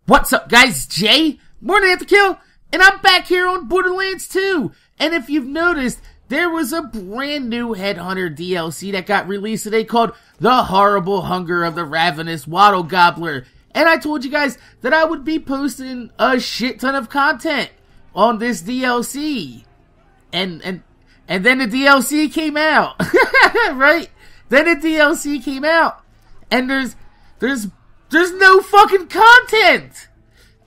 What's up, guys? Jay, MorninAfterKill, and I'm back here on Borderlands 2. And if you've noticed, there was a brand new Headhunter DLC that got released today called The Horrible Hunger of the Ravenous Wattle Gobbler. And I told you guys that I would be posting a shit ton of content on this DLC. And then the DLC came out, right? Then the DLC came out, and there's no fucking content.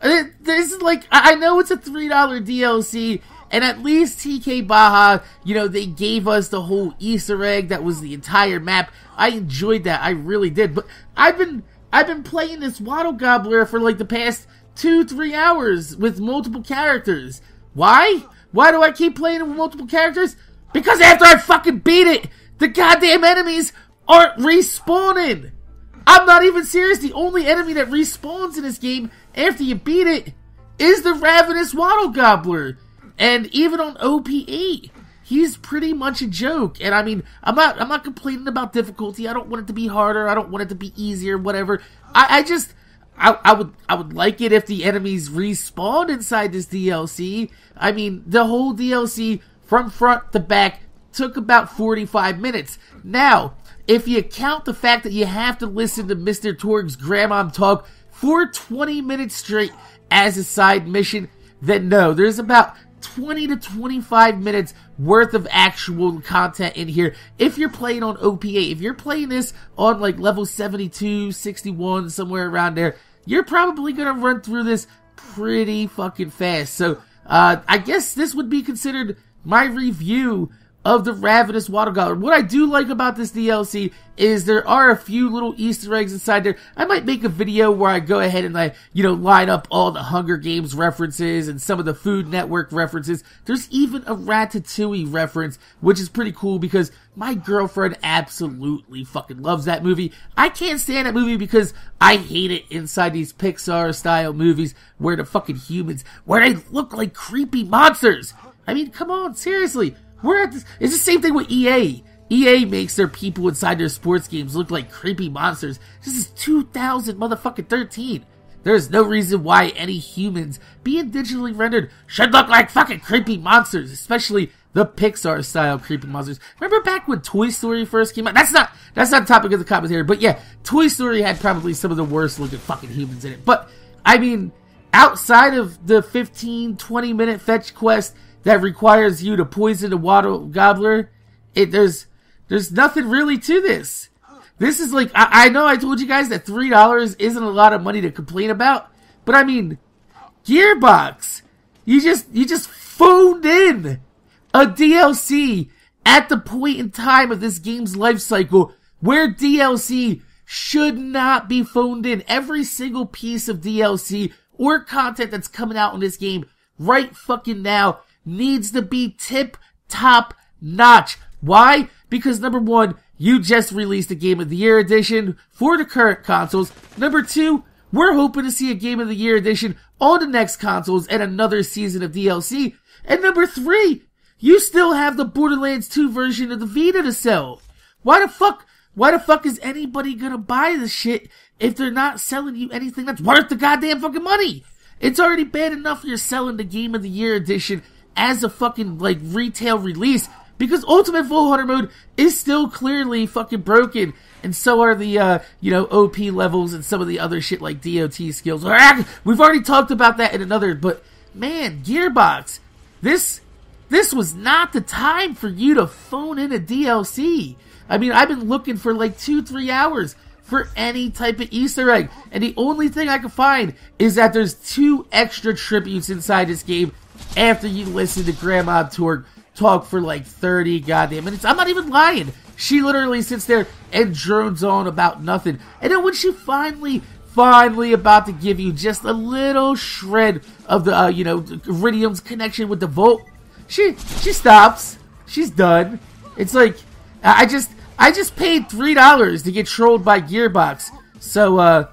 There's like, I know it's a $3 DLC, and at least TK Baja, you know, they gave us the whole Easter egg that was the entire map. I enjoyed that, I really did. But I've been playing this Wattle Gobbler for like the past 2-3 hours with multiple characters. Why? Why do I keep playing it with multiple characters? Because after I fucking beat it, the goddamn enemies aren't respawning. I'm not even serious. The only enemy that respawns in this game after you beat it is the Ravenous Wattle Gobbler. And even on OP8, he's pretty much a joke. And I mean, I'm not complaining about difficulty. I don't want it to be harder. I don't want it to be easier, whatever. I would like it if the enemies respawn inside this DLC. I mean, the whole DLC from front to back took about 45 minutes. Now, if you count the fact that you have to listen to Mr. Torg's grandma talk for 20 minutes straight as a side mission, then no, there's about 20 to 25 minutes worth of actual content in here if you're playing on OP8. If you're playing this on like level 72, 61, somewhere around there, you're probably gonna run through this pretty fucking fast. So, I guess this would be considered my review of the Ravenous Wattle Gobbler. What I do like about this DLC is there are a few little Easter eggs inside there. I might make a video where I go ahead and line up all the Hunger Games references and some of the Food Network references. There's even a Ratatouille reference, which is pretty cool because my girlfriend absolutely fucking loves that movie. I can't stand that movie because I hate it inside these Pixar style movies where the fucking humans, where they look like creepy monsters. I mean, come on, seriously. We're at this. It's the same thing with EA. EA makes their people inside their sports games look like creepy monsters. This is 2013. There's no reason why any humans being digitally rendered should look like fucking creepy monsters, especially the Pixar style creepy monsters. Remember back when Toy Story first came out? That's not the topic of the commentary, but yeah, Toy Story had probably some of the worst looking fucking humans in it. But I mean, outside of the 15-20 minute fetch quest that requires you to poison the Wattle Gobbler, there's nothing really to this. This is like, I know I told you guys that $3 isn't a lot of money to complain about, but I mean, Gearbox, you just phoned in a DLC at the point in time of this game's life cycle where DLC should not be phoned in. Every single piece of DLC or content that's coming out in this game right fucking now needs to be tip-top notch. Why? Because number one, you just released a Game of the Year edition for the current consoles. Number two, we're hoping to see a Game of the Year edition on the next consoles and another season of DLC. And number three, you still have the Borderlands 2 version of the Vita to sell. Why the fuck is anybody gonna buy this shit if they're not selling you anything that's worth the goddamn fucking money? It's already bad enough you're selling the Game of the Year edition as a fucking, like, retail release, because Ultimate Full Hunter Mode is still clearly fucking broken, and so are the, OP levels and some of the other shit like DOT skills. We've already talked about that in another, but, man, Gearbox, this was not the time for you to phone in a DLC. I mean, I've been looking for like 2-3 hours for any type of Easter egg, and the only thing I can find is that there's 2 extra tributes inside this game after you listen to Grandma Torg talk for like 30 goddamn minutes. I'm not even lying. She literally sits there and drones on about nothing. And then when she finally about to give you just a little shred of the, Iridium's connection with the Vault, she stops. She's done. It's like, I just paid $3 to get trolled by Gearbox. So,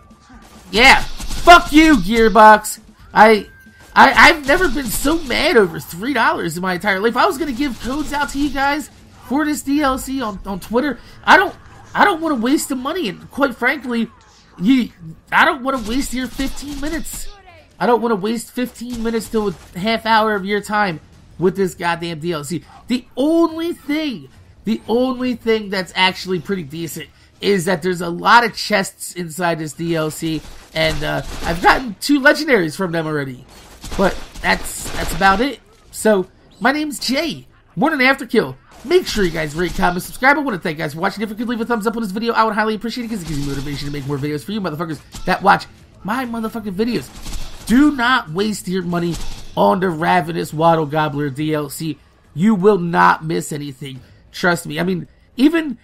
yeah. Fuck you, Gearbox. I've never been so mad over $3 in my entire life. I was gonna give codes out to you guys for this DLC on Twitter. I don't want to waste the money, and quite frankly, I don't want to waste your 15 minutes. I don't want to waste 15 minutes to a half hour of your time with this goddamn DLC. The only thing that's actually pretty decent is that there's a lot of chests inside this DLC, and I've gotten 2 legendaries from them already. But that's about it. So, my name's Jay, MorninAfterKill. Make sure you guys rate, comment, subscribe. I want to thank you guys for watching. If you could leave a thumbs up on this video, I would highly appreciate it, because it gives me motivation to make more videos for you motherfuckers that watch my motherfucking videos. Do not waste your money on the Ravenous Wattle Gobbler DLC. You will not miss anything. Trust me. I mean, even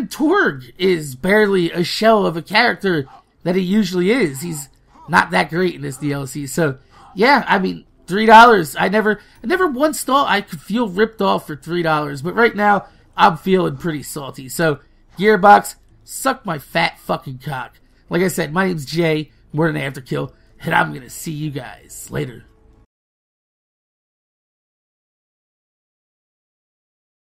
Torg is barely a shell of a character that he usually is. He's not that great in this DLC. So, yeah, I mean, $3. I never once thought I could feel ripped off for $3, but right now, I'm feeling pretty salty. So, Gearbox, suck my fat fucking cock. Like I said, my name's Jay, MorninAfterKill, and I'm gonna see you guys later.